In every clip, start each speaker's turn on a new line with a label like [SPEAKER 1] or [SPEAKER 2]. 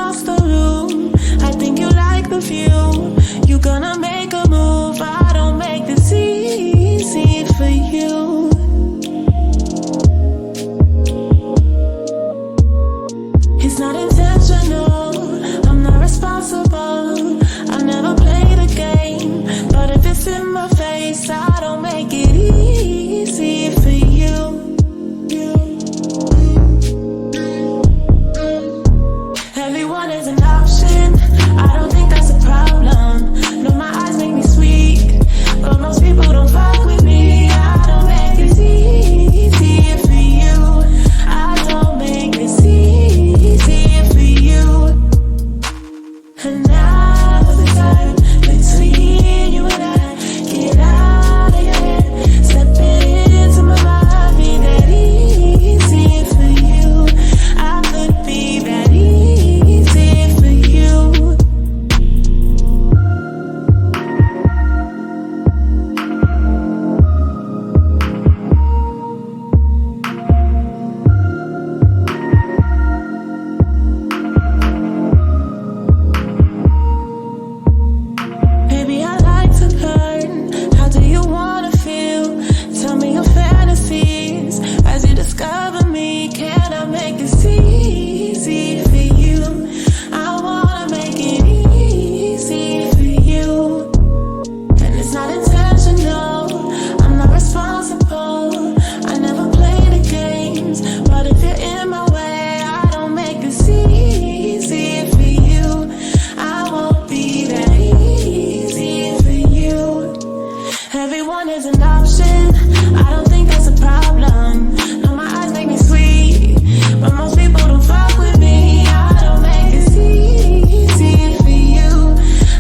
[SPEAKER 1] across the room. I think you like the view. You gonna make a move. I don't make this easy for you. It's not intentional, I'm not responsible. I never played a game, but if it's in my face, I don't make it easy for you. Everyone is an option, I don't think that's a problem. No, my eyes make me sweet, but most people don't fuck with me. I don't make this easy for you. I don't make this easy for you. And now's the time between you and I. Get out of your head, step into my mind. Be that easy for you. I could be that easy for you. Baby, I like to learn. How do you wanna feel? Tell me your fantasies as you discover me. Can I make this easy for you? I wanna make it easy for you. And it's not intentional, I'm not responsible. I never play the games, but if you're in my way, I don't make this easy for you. I won't be that easy for you. Everyone is an option, I don't think that's a problem. No, my eyes make me sweet, but most people don't fuck with me. I don't make this easy for you.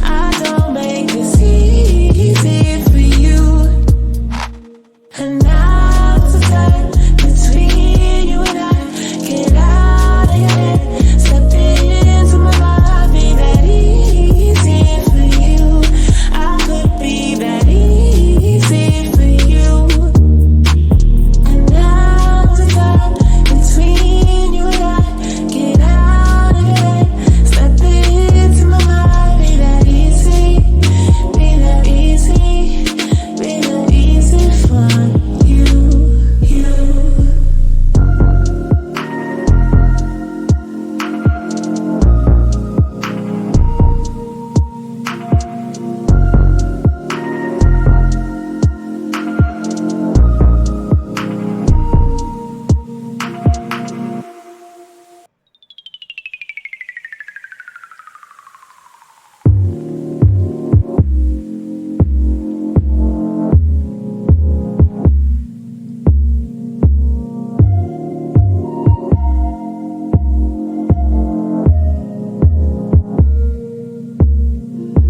[SPEAKER 1] I don't make this easy for you. And now's the time between you and I. Get out of your head, step into my mind. Be that easy for you. I could be that easy for you. And now's the time between you and I. Get out of your head, step into my mind. Be that easy, be that easy, be that easy for you.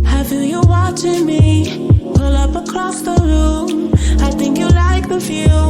[SPEAKER 1] I feel you watching me pull up across the room. I think you like the view.